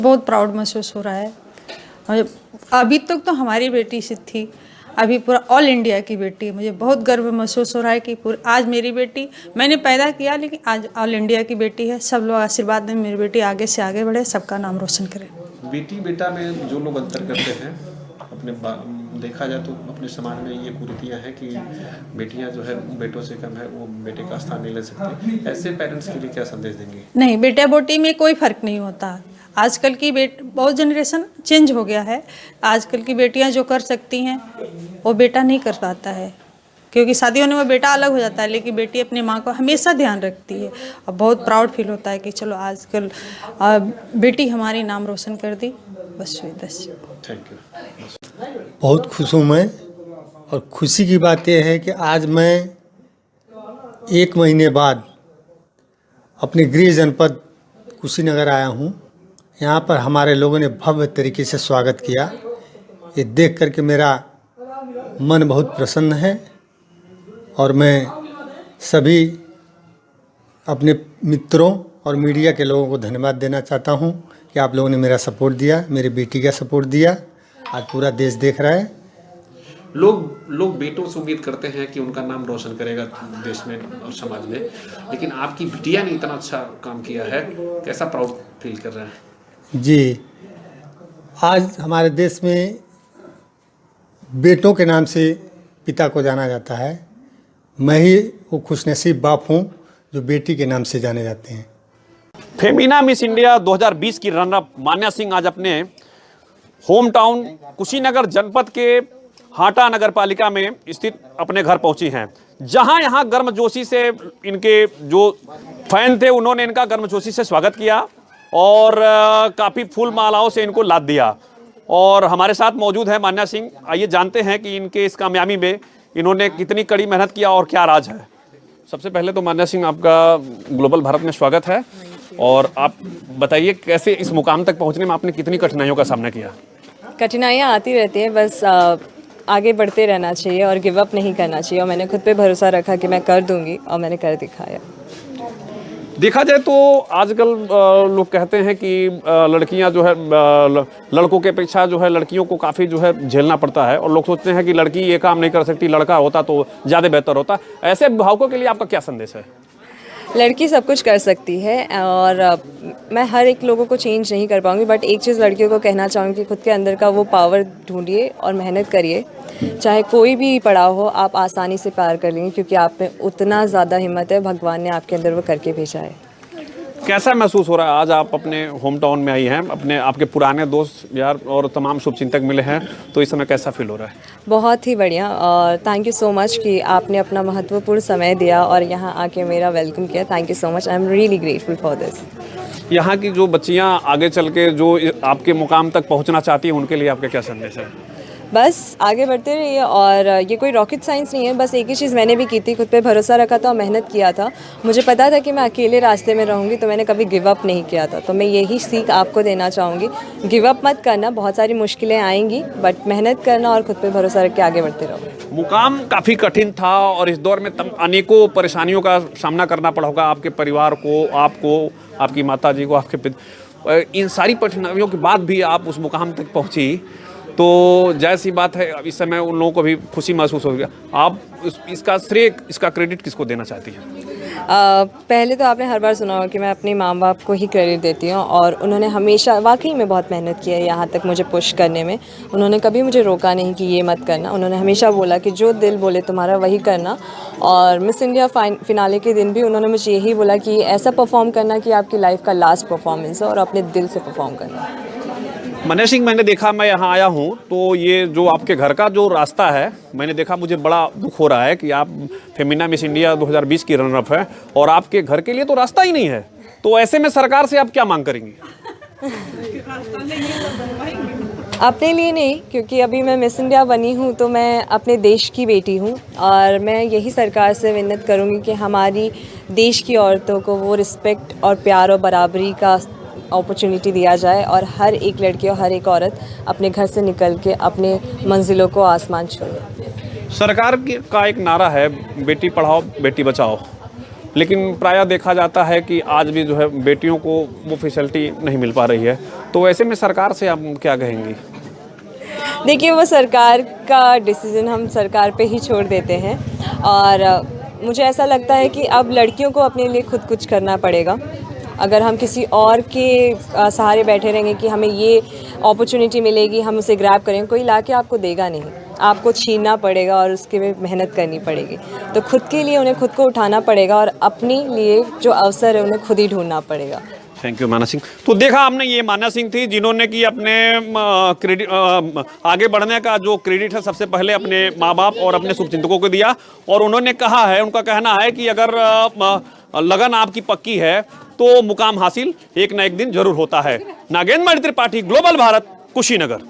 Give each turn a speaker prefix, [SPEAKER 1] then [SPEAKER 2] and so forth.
[SPEAKER 1] बहुत प्राउड महसूस हो रहा है। और अभी तक तो हमारी बेटी से थी, अभी पूरा ऑल इंडिया की बेटी है। मुझे बहुत गर्व महसूस हो रहा है कि आज मेरी बेटी मैंने पैदा किया, लेकिन आज ऑल इंडिया की बेटी है। सब लोग आशीर्वाद दें, मेरी बेटी आगे से आगे बढ़े, सबका नाम रोशन करे।
[SPEAKER 2] बेटी बेटा में जो लोग अंतर करते हैं, अपने देखा जाए तो अपने समाज में ये कुरीतियाँ हैं कि बेटियां जो है बेटों से कम है, वो बेटे का स्थान नहीं ले सकती। ऐसे पेरेंट्स के लिए क्या संदेश देंगे?
[SPEAKER 1] नहीं, बेटा बेटी में कोई फ़र्क नहीं होता। आजकल की बहुत जनरेशन चेंज हो गया है। आजकल की बेटियां जो कर सकती हैं वो बेटा नहीं कर पाता है, क्योंकि शादी होने में बेटा अलग हो जाता है, लेकिन बेटी अपनी माँ को हमेशा ध्यान रखती है। और बहुत प्राउड फील होता है कि चलो आजकल बेटी हमारी नाम रोशन कर दी। बस
[SPEAKER 2] थैंक यू।
[SPEAKER 3] बहुत खुश हूँ मैं, और खुशी की बात यह है कि आज मैं 1 महीने बाद अपने गृह जनपद कुशीनगर आया हूँ। यहाँ पर हमारे लोगों ने भव्य तरीके से स्वागत किया। ये देख करके मेरा मन बहुत प्रसन्न है, और मैं सभी अपने मित्रों और मीडिया के लोगों को धन्यवाद देना चाहता हूँ कि आप लोगों ने मेरा सपोर्ट दिया, मेरी बेटी का सपोर्ट दिया। आज पूरा देश देख रहा है।
[SPEAKER 2] लोग बेटों से उम्मीद करते हैं कि उनका नाम रोशन करेगा देश में और समाज में, लेकिन आपकी बिटिया ने इतना अच्छा काम किया है, कैसा प्राउड फील कर रहे हैं?
[SPEAKER 3] जी, आज हमारे देश में बेटों के नाम से पिता को जाना जाता है। मैं ही वो खुशनसीब बाप हूँ जो बेटी के नाम से जाने जाते हैं।
[SPEAKER 4] फेमिना मिस इंडिया 2020 की रनर मान्या सिंह आज अपने होम टाउन कुशीनगर जनपद के हाटा नगर पालिका में स्थित अपने घर पहुंची हैं, जहां यहां गर्मजोशी से इनके जो फैन थे उन्होंने इनका गर्मजोशी से स्वागत किया और काफ़ी फूल मालाओं से इनको लाद दिया। और हमारे साथ मौजूद है मान्या सिंह। आइए जानते हैं कि इनके इस कामयाबी में इन्होंने कितनी कड़ी मेहनत किया और क्या राज है। सबसे पहले तो मान्या सिंह, आपका ग्लोबल भारत में स्वागत है, और आप बताइए कैसे इस मुकाम तक पहुंचने में आपने कितनी कठिनाइयों का सामना किया?
[SPEAKER 5] कठिनाइयाँ आती रहती हैं, बस आगे बढ़ते रहना चाहिए और गिव अप नहीं करना चाहिए। और मैंने खुद पे भरोसा रखा कि मैं कर दूंगी, और मैंने कर दिखाया।
[SPEAKER 4] देखा जाए तो आजकल लोग कहते हैं कि लड़कियां जो है लड़कों के अपेक्षा जो है लड़कियों को काफ़ी जो है झेलना पड़ता है, और लोग सोचते हैं कि लड़की ये काम नहीं कर सकती, लड़का होता तो ज़्यादा बेहतर होता। ऐसे भावुकों के लिए आपका क्या संदेश है?
[SPEAKER 5] लड़की सब कुछ कर सकती है, और मैं हर एक लोगों को चेंज नहीं कर पाऊंगी, बट एक चीज़ लड़कियों को कहना चाहूँगी कि खुद के अंदर का वो पावर ढूंढिए और मेहनत करिए। चाहे कोई भी पड़ाव हो, आप आसानी से पार कर लेंगे, क्योंकि आप में उतना ज़्यादा हिम्मत है, भगवान ने आपके अंदर वो करके भेजा है।
[SPEAKER 4] कैसा महसूस हो रहा है आज आप अपने होम टाउन में आई हैं, अपने आपके पुराने दोस्त यार और तमाम शुभचिंतक मिले हैं, तो इस समय कैसा फील हो रहा है?
[SPEAKER 5] बहुत ही बढ़िया, और थैंक यू सो मच कि आपने अपना महत्वपूर्ण समय दिया और यहाँ आके मेरा वेलकम किया। Thank you so much, I am really grateful for this.
[SPEAKER 4] यहाँ की जो बच्चियाँ आगे चल के जो आपके मुकाम तक पहुँचना चाहती हैं, उनके लिए आपका क्या संदेश है?
[SPEAKER 5] बस आगे बढ़ते रहिए, और ये कोई रॉकेट साइंस नहीं है। बस एक ही चीज़ मैंने भी की थी, खुद पे भरोसा रखा था और मेहनत किया था। मुझे पता था कि मैं अकेले रास्ते में रहूँगी, तो मैंने कभी गिव अप नहीं किया था। तो मैं यही सीख आपको देना चाहूँगी, गिव अप मत करना। बहुत सारी मुश्किलें आएंगी, बट मेहनत करना और खुद पे भरोसा रख के आगे बढ़ते रहो।
[SPEAKER 4] मुकाम काफ़ी कठिन था, और इस दौर में अनेकों परेशानियों का सामना करना पड़ा होगा आपके परिवार को, आपको, आपकी माता जी को, आपके पिता। इन सारी कठिनाइयों के बाद भी आप उस मुकाम तक पहुँची, तो जाहिर सी बात है इस समय उन लोगों को भी खुशी महसूस होगी। आप इसका श्रेय, इसका क्रेडिट किसको देना चाहती हैं?
[SPEAKER 5] पहले तो आपने हर बार सुना होगा कि मैं अपने माँ बाप को ही क्रेडिट देती हूँ, और उन्होंने हमेशा वाकई में बहुत मेहनत की है यहाँ तक मुझे पुश करने में। उन्होंने कभी मुझे रोका नहीं कि ये मत करना। उन्होंने हमेशा बोला कि जो दिल बोले तुम्हारा वही करना। और मिस इंडिया फिनाले के दिन भी उन्होंने मुझे यही बोला कि ऐसा परफॉर्म करना कि आपकी लाइफ का लास्ट परफॉर्मेंस है, और अपने दिल से परफॉर्म करना।
[SPEAKER 4] मान्या सिंह, मैंने देखा, मैं यहाँ आया हूँ तो ये जो आपके घर का जो रास्ता है, मैंने देखा, मुझे बड़ा दुख हो रहा है कि आप फेमिना मिस इंडिया 2020 की रनर अप है और आपके घर के लिए तो रास्ता ही नहीं है। तो ऐसे में सरकार से आप क्या मांग करेंगी?
[SPEAKER 5] अपने लिए नहीं, क्योंकि अभी मैं मिस इंडिया बनी हूँ तो मैं अपने देश की बेटी हूँ, और मैं यही सरकार से विनती करूँगी कि हमारी देश की औरतों को वो रिस्पेक्ट और प्यार और बराबरी का अपॉर्चुनिटी दिया जाए, और हर एक लड़की और हर एक औरत अपने घर से निकल के अपने मंजिलों को आसमान छुए।
[SPEAKER 4] सरकार का एक नारा है, बेटी पढ़ाओ बेटी बचाओ, लेकिन प्रायः देखा जाता है कि आज भी जो है बेटियों को वो फैसिलिटी नहीं मिल पा रही है। तो ऐसे में सरकार से आप क्या कहेंगी?
[SPEAKER 5] देखिए, वो सरकार का डिसीज़न हम सरकार पे ही छोड़ देते हैं और मुझे ऐसा लगता है कि अब लड़कियों को अपने लिए खुद कुछ करना पड़ेगा। अगर हम किसी और के सहारे बैठे रहेंगे कि हमें ये अपॉर्चुनिटी मिलेगी, हम उसे ग्रैब करेंगे, कोई लाके आपको देगा नहीं, आपको छीनना पड़ेगा और उसके लिए मेहनत करनी पड़ेगी। तो खुद के लिए उन्हें खुद को उठाना पड़ेगा और अपने लिए जो अवसर है उन्हें खुद ही ढूंढना पड़ेगा।
[SPEAKER 4] थैंक यू मान्या सिंह। तो देखा हमने, ये मान्या सिंह थी जिन्होंने कि अपने क्रेडिट आगे बढ़ने का जो क्रेडिट है सबसे पहले अपने माँ बाप और अपने शुभचिंतकों को दिया। और उन्होंने कहा है, उनका कहना है कि अगर लगन आपकी पक्की है तो मुकाम हासिल एक ना एक दिन जरूर होता है। नागेंद्र त्रिपाठी, ग्लोबल भारत, कुशीनगर।